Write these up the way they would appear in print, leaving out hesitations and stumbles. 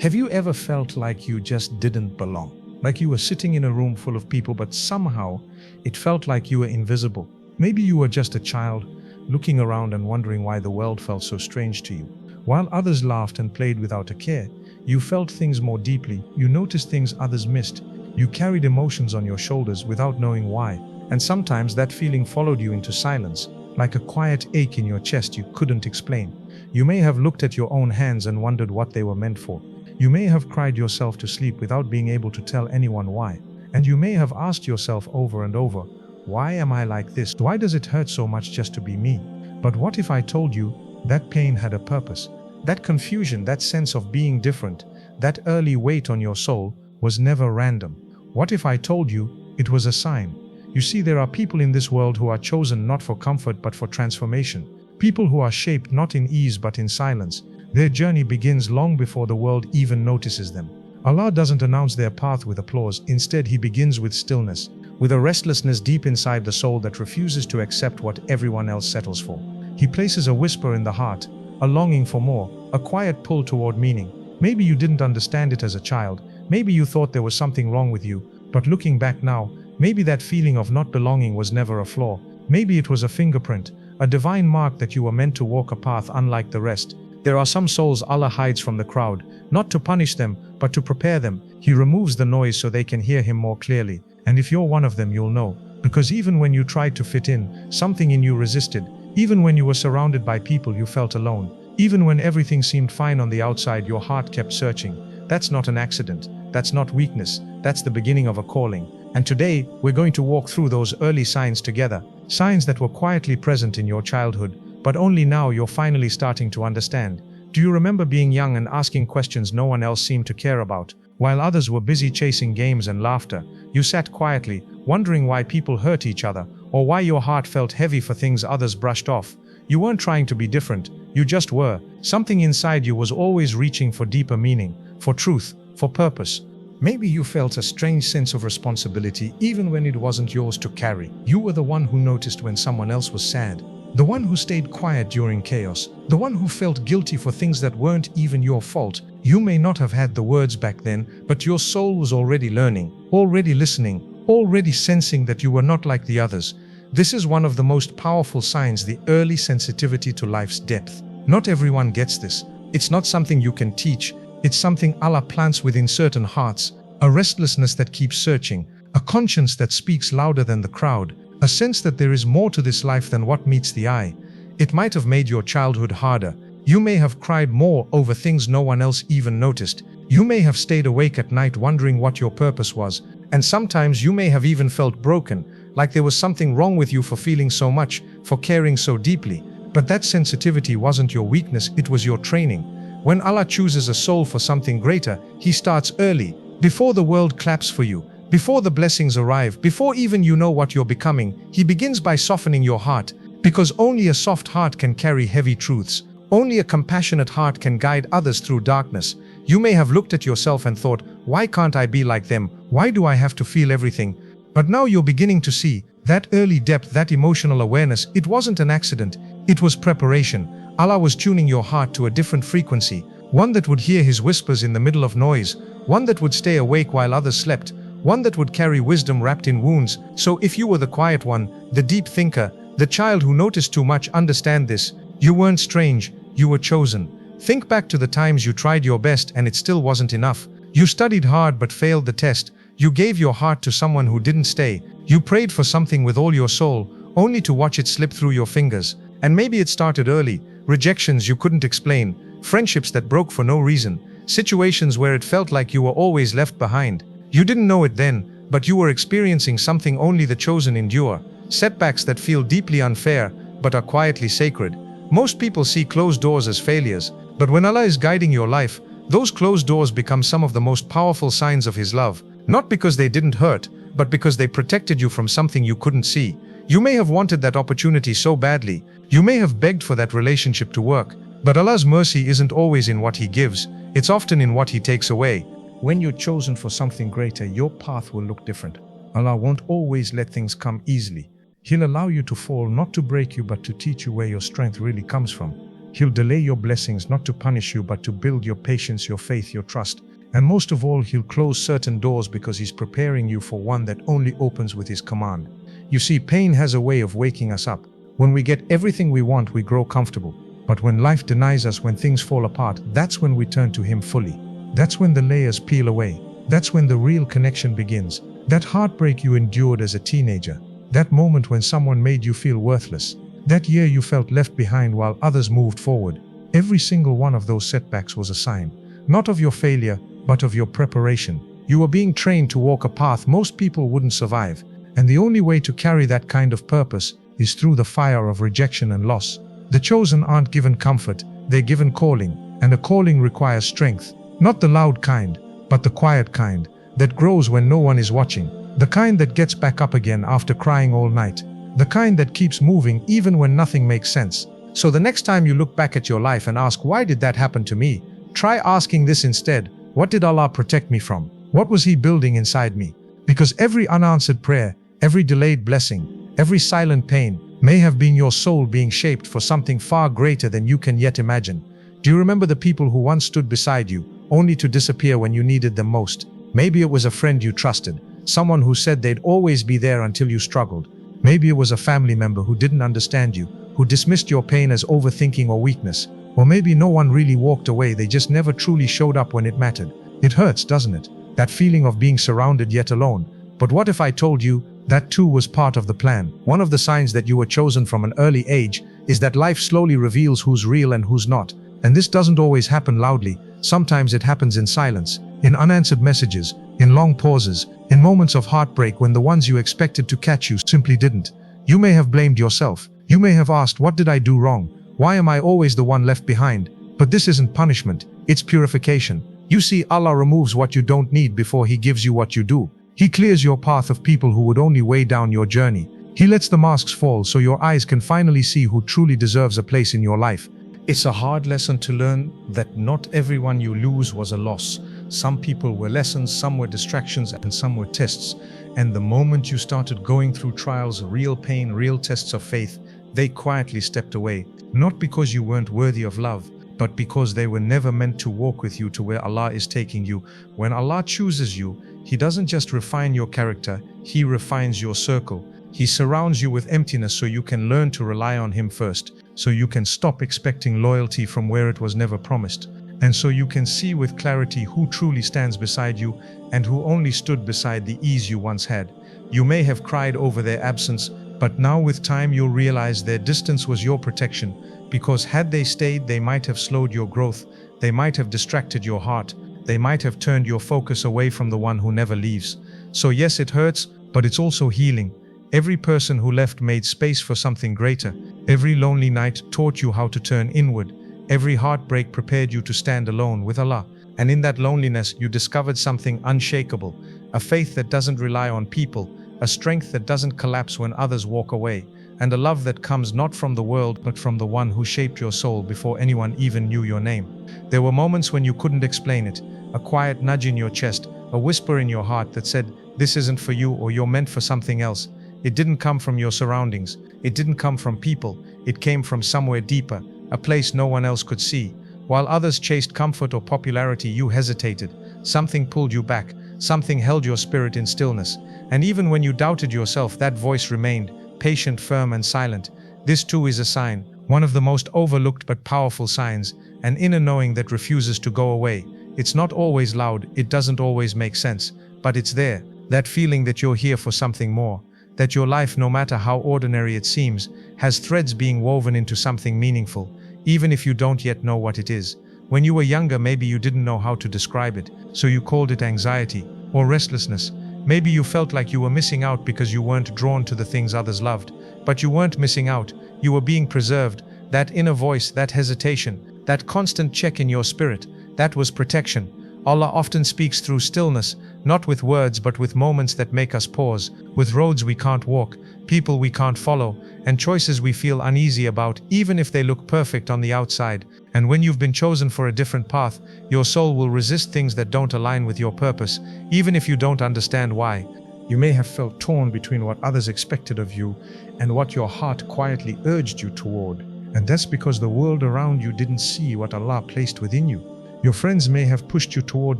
Have you ever felt like you just didn't belong? Like you were sitting in a room full of people, but somehow it felt like you were invisible? Maybe you were just a child, looking around and wondering why the world felt so strange to you. While others laughed and played without a care, you felt things more deeply. You noticed things others missed. You carried emotions on your shoulders without knowing why. And sometimes that feeling followed you into silence, like a quiet ache in your chest you couldn't explain. You may have looked at your own hands and wondered what they were meant for. You may have cried yourself to sleep without being able to tell anyone why. And you may have asked yourself over and over, why am I like this? Why does it hurt so much just to be me? But what if I told you that pain had a purpose? That confusion, that sense of being different, that early weight on your soul was never random. What if I told you it was a sign? You see, there are people in this world who are chosen not for comfort but for transformation. People who are shaped not in ease but in silence. Their journey begins long before the world even notices them. Allah doesn't announce their path with applause. Instead, He begins with stillness, with a restlessness deep inside the soul that refuses to accept what everyone else settles for. He places a whisper in the heart, a longing for more, a quiet pull toward meaning. Maybe you didn't understand it as a child. Maybe you thought there was something wrong with you. But looking back now, maybe that feeling of not belonging was never a flaw. Maybe it was a fingerprint, a divine mark that you were meant to walk a path unlike the rest. There are some souls Allah hides from the crowd, not to punish them, but to prepare them. He removes the noise so they can hear Him more clearly. And if you're one of them, you'll know. Because even when you tried to fit in, something in you resisted. Even when you were surrounded by people, you felt alone. Even when everything seemed fine on the outside, your heart kept searching. That's not an accident. That's not weakness. That's the beginning of a calling. And today, we're going to walk through those early signs together. Signs that were quietly present in your childhood, but only now you're finally starting to understand. Do you remember being young and asking questions no one else seemed to care about? While others were busy chasing games and laughter, you sat quietly, wondering why people hurt each other, or why your heart felt heavy for things others brushed off. You weren't trying to be different, you just were. Something inside you was always reaching for deeper meaning, for truth, for purpose. Maybe you felt a strange sense of responsibility even when it wasn't yours to carry. You were the one who noticed when someone else was sad. The one who stayed quiet during chaos, the one who felt guilty for things that weren't even your fault. You may not have had the words back then, but your soul was already learning, already listening, already sensing that you were not like the others. This is one of the most powerful signs, the early sensitivity to life's depth. Not everyone gets this. It's not something you can teach. It's something Allah plants within certain hearts, a restlessness that keeps searching, a conscience that speaks louder than the crowd, a sense that there is more to this life than what meets the eye. It might have made your childhood harder. You may have cried more over things no one else even noticed. You may have stayed awake at night wondering what your purpose was. And sometimes you may have even felt broken, like there was something wrong with you for feeling so much, for caring so deeply. But that sensitivity wasn't your weakness, it was your training. When Allah chooses a soul for something greater, He starts early, before the world claps for you. Before the blessings arrive, before even you know what you're becoming, He begins by softening your heart, because only a soft heart can carry heavy truths. Only a compassionate heart can guide others through darkness. You may have looked at yourself and thought, why can't I be like them? Why do I have to feel everything? But now you're beginning to see that early depth, that emotional awareness. It wasn't an accident, it was preparation. Allah was tuning your heart to a different frequency, one that would hear His whispers in the middle of noise, one that would stay awake while others slept, one that would carry wisdom wrapped in wounds. So if you were the quiet one, the deep thinker, the child who noticed too much, understand this. You weren't strange, you were chosen. Think back to the times you tried your best and it still wasn't enough. You studied hard but failed the test. You gave your heart to someone who didn't stay. You prayed for something with all your soul, only to watch it slip through your fingers. And maybe it started early. Rejections you couldn't explain, friendships that broke for no reason, situations where it felt like you were always left behind. You didn't know it then, but you were experiencing something only the chosen endure. Setbacks that feel deeply unfair, but are quietly sacred. Most people see closed doors as failures, but when Allah is guiding your life, those closed doors become some of the most powerful signs of His love. Not because they didn't hurt, but because they protected you from something you couldn't see. You may have wanted that opportunity so badly. You may have begged for that relationship to work. But Allah's mercy isn't always in what He gives, it's often in what He takes away. When you're chosen for something greater, your path will look different. Allah won't always let things come easily. He'll allow you to fall, not to break you, but to teach you where your strength really comes from. He'll delay your blessings not to punish you but to build your patience, your faith, your trust. And most of all, he'll close certain doors because he's preparing you for one that only opens with his command. You see, pain has a way of waking us up. When we get everything we want, we grow comfortable. But when life denies us, when things fall apart, that's when we turn to him fully. That's when the layers peel away. That's when the real connection begins. That heartbreak you endured as a teenager. That moment when someone made you feel worthless. That year you felt left behind while others moved forward. Every single one of those setbacks was a sign, not of your failure, but of your preparation. You were being trained to walk a path most people wouldn't survive. And the only way to carry that kind of purpose is through the fire of rejection and loss. The chosen aren't given comfort, they're given calling. And a calling requires strength. Not the loud kind, but the quiet kind, that grows when no one is watching. The kind that gets back up again after crying all night. The kind that keeps moving even when nothing makes sense. So the next time you look back at your life and ask, why did that happen to me? Try asking this instead. What did Allah protect me from? What was He building inside me? Because every unanswered prayer, every delayed blessing, every silent pain may have been your soul being shaped for something far greater than you can yet imagine. Do you remember the people who once stood beside you, only to disappear when you needed them most? Maybe it was a friend you trusted, someone who said they'd always be there until you struggled. Maybe it was a family member who didn't understand you, who dismissed your pain as overthinking or weakness. Or maybe no one really walked away, they just never truly showed up when it mattered. It hurts, doesn't it? That feeling of being surrounded yet alone. But what if I told you that too was part of the plan? One of the signs that you were chosen from an early age is that life slowly reveals who's real and who's not. And this doesn't always happen loudly. Sometimes it happens in silence, in unanswered messages, in long pauses, in moments of heartbreak when the ones you expected to catch you simply didn't. You may have blamed yourself. You may have asked, what did I do wrong? Why am I always the one left behind? But this isn't punishment, it's purification. You see, Allah removes what you don't need before He gives you what you do. He clears your path of people who would only weigh down your journey. He lets the masks fall so your eyes can finally see who truly deserves a place in your life. It's a hard lesson to learn that not everyone you lose was a loss. Some people were lessons, some were distractions, and some were tests. And the moment you started going through trials, real pain, real tests of faith, they quietly stepped away. Not because you weren't worthy of love, but because they were never meant to walk with you to where Allah is taking you. When Allah chooses you, He doesn't just refine your character, He refines your circle. He surrounds you with emptiness so you can learn to rely on Him first, so you can stop expecting loyalty from where it was never promised, and so you can see with clarity who truly stands beside you and who only stood beside the ease you once had. You may have cried over their absence, but now with time you'll realize their distance was your protection, because had they stayed, they might have slowed your growth, they might have distracted your heart, they might have turned your focus away from the one who never leaves. So yes, it hurts, but it's also healing. Every person who left made space for something greater. Every lonely night taught you how to turn inward. Every heartbreak prepared you to stand alone with Allah. And in that loneliness, you discovered something unshakable, a faith that doesn't rely on people, a strength that doesn't collapse when others walk away, and a love that comes not from the world but from the one who shaped your soul before anyone even knew your name. There were moments when you couldn't explain it, a quiet nudge in your chest, a whisper in your heart that said, this isn't for you, or you're meant for something else. It didn't come from your surroundings, it didn't come from people, it came from somewhere deeper, a place no one else could see. While others chased comfort or popularity, you hesitated. Something pulled you back, something held your spirit in stillness. And even when you doubted yourself, that voice remained, patient, firm, and silent. This too is a sign, one of the most overlooked but powerful signs, an inner knowing that refuses to go away. It's not always loud, it doesn't always make sense, but it's there, that feeling that you're here for something more, that your life, no matter how ordinary it seems, has threads being woven into something meaningful, even if you don't yet know what it is. When you were younger, maybe you didn't know how to describe it, so you called it anxiety or restlessness. Maybe you felt like you were missing out because you weren't drawn to the things others loved. But you weren't missing out, you were being preserved. That inner voice, that hesitation, that constant check in your spirit, that was protection. Allah often speaks through stillness, not with words but with moments that make us pause, with roads we can't walk, people we can't follow, and choices we feel uneasy about, even if they look perfect on the outside. And when you've been chosen for a different path, your soul will resist things that don't align with your purpose, even if you don't understand why. You may have felt torn between what others expected of you and what your heart quietly urged you toward. And that's because the world around you didn't see what Allah placed within you. Your friends may have pushed you toward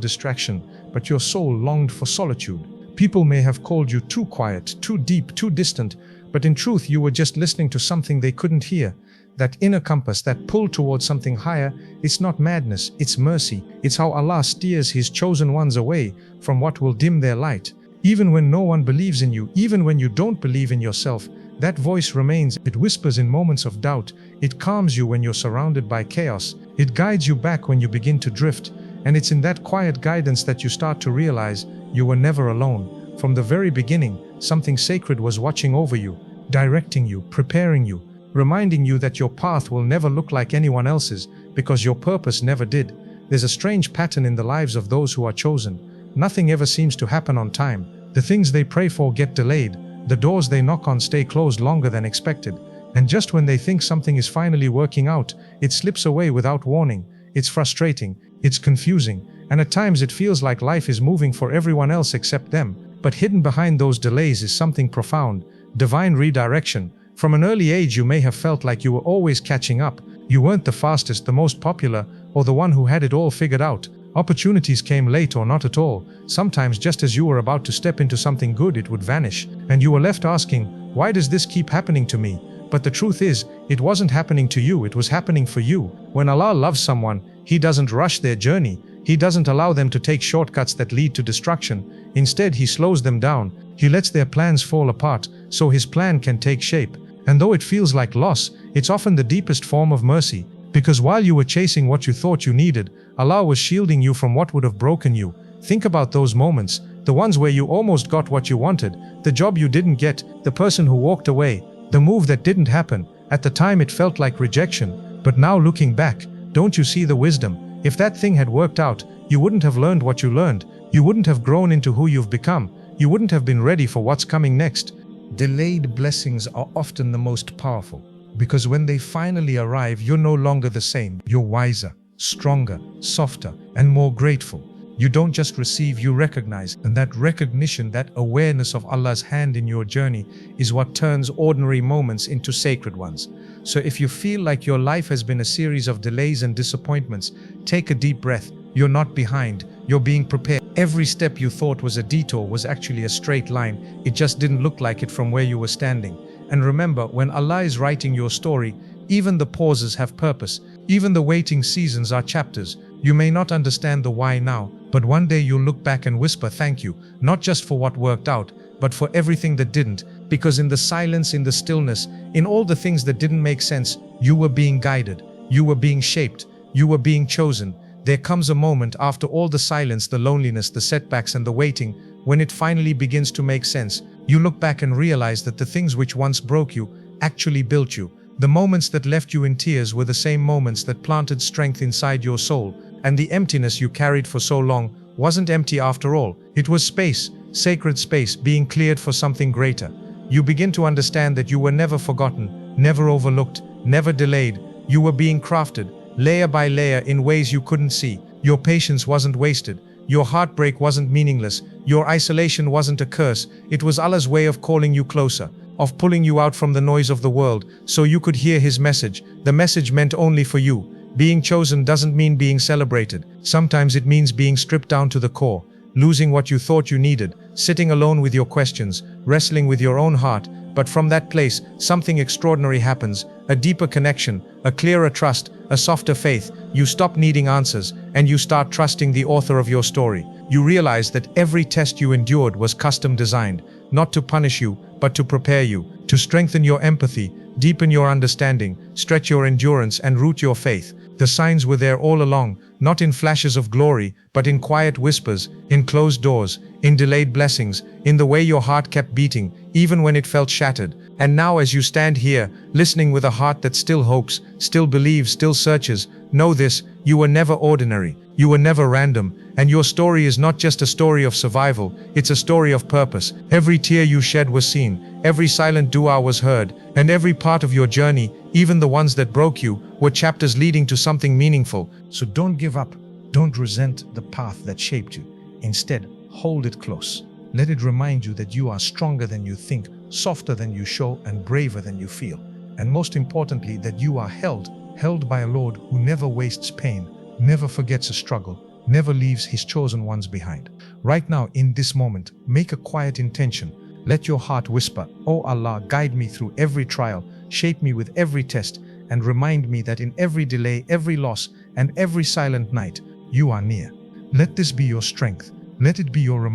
distraction, but your soul longed for solitude. People may have called you too quiet, too deep, too distant, but in truth you were just listening to something they couldn't hear. That inner compass, that pull towards something higher, it's not madness, it's mercy. It's how Allah steers His chosen ones away from what will dim their light. Even when no one believes in you, even when you don't believe in yourself, that voice remains. It whispers in moments of doubt. It calms you when you're surrounded by chaos. It guides you back when you begin to drift. And it's in that quiet guidance that you start to realize you were never alone. From the very beginning, something sacred was watching over you, directing you, preparing you, reminding you that your path will never look like anyone else's because your purpose never did. There's a strange pattern in the lives of those who are chosen. Nothing ever seems to happen on time. The things they pray for get delayed. The doors they knock on stay closed longer than expected. And just when they think something is finally working out, it slips away without warning. It's frustrating, it's confusing, and at times it feels like life is moving for everyone else except them. But hidden behind those delays is something profound, divine redirection. From an early age you may have felt like you were always catching up. You weren't the fastest, the most popular, or the one who had it all figured out. Opportunities came late or not at all. Sometimes just as you were about to step into something good, it would vanish, and you were left asking, why does this keep happening to me? But the truth is, it wasn't happening to you, it was happening for you. When Allah loves someone, He doesn't rush their journey. He doesn't allow them to take shortcuts that lead to destruction. Instead, He slows them down. He lets their plans fall apart, so His plan can take shape. And though it feels like loss, it's often the deepest form of mercy. Because while you were chasing what you thought you needed, Allah was shielding you from what would have broken you. Think about those moments, the ones where you almost got what you wanted, the job you didn't get, the person who walked away, the move that didn't happen. At the time it felt like rejection, but now looking back, don't you see the wisdom? If that thing had worked out, you wouldn't have learned what you learned, you wouldn't have grown into who you've become, you wouldn't have been ready for what's coming next. Delayed blessings are often the most powerful. Because when they finally arrive, you're no longer the same. You're wiser, stronger, softer, and more grateful. You don't just receive, you recognize. And that recognition, that awareness of Allah's hand in your journey is what turns ordinary moments into sacred ones. So if you feel like your life has been a series of delays and disappointments, take a deep breath. You're not behind, you're being prepared. Every step you thought was a detour was actually a straight line. It just didn't look like it from where you were standing. And remember, when Allah is writing your story, even the pauses have purpose. Even the waiting seasons are chapters. You may not understand the why now, but one day you'll look back and whisper thank you, not just for what worked out, but for everything that didn't. Because in the silence, in the stillness, in all the things that didn't make sense, you were being guided, you were being shaped, you were being chosen. There comes a moment after all the silence, the loneliness, the setbacks, and the waiting, when it finally begins to make sense. You look back and realize that the things which once broke you actually built you. The moments that left you in tears were the same moments that planted strength inside your soul. And the emptiness you carried for so long wasn't empty after all. It was space, sacred space, being cleared for something greater. You begin to understand that you were never forgotten, never overlooked, never delayed. You were being crafted, layer by layer, in ways you couldn't see. Your patience wasn't wasted. Your heartbreak wasn't meaningless. Your isolation wasn't a curse. It was Allah's way of calling you closer, of pulling you out from the noise of the world, so you could hear His message, the message meant only for you. Being chosen doesn't mean being celebrated. Sometimes it means being stripped down to the core, losing what you thought you needed, sitting alone with your questions, wrestling with your own heart. But from that place, something extraordinary happens, a deeper connection, a clearer trust, a softer faith. You stop needing answers, and you start trusting the author of your story. You realize that every test you endured was custom designed, not to punish you, but to prepare you, to strengthen your empathy, deepen your understanding, stretch your endurance, and root your faith. The signs were there all along, not in flashes of glory, but in quiet whispers, in closed doors, in delayed blessings, in the way your heart kept beating, even when it felt shattered. And now, as you stand here, listening with a heart that still hopes, still believes, still searches, know this: you were never ordinary, you were never random, and your story is not just a story of survival, it's a story of purpose. Every tear you shed was seen, every silent dua was heard, and every part of your journey, even the ones that broke you, were chapters leading to something meaningful. So don't give up, don't resent the path that shaped you. Instead, hold it close. Let it remind you that you are stronger than you think, softer than you show, and braver than you feel. And most importantly, that you are held by a Lord who never wastes pain, never forgets a struggle, never leaves his chosen ones behind. Right now, in this moment, make a quiet intention. Let your heart whisper, "Oh Allah, guide me through every trial, shape me with every test, and remind me that in every delay, every loss, and every silent night, you are near." Let this be your strength. Let it be your reminder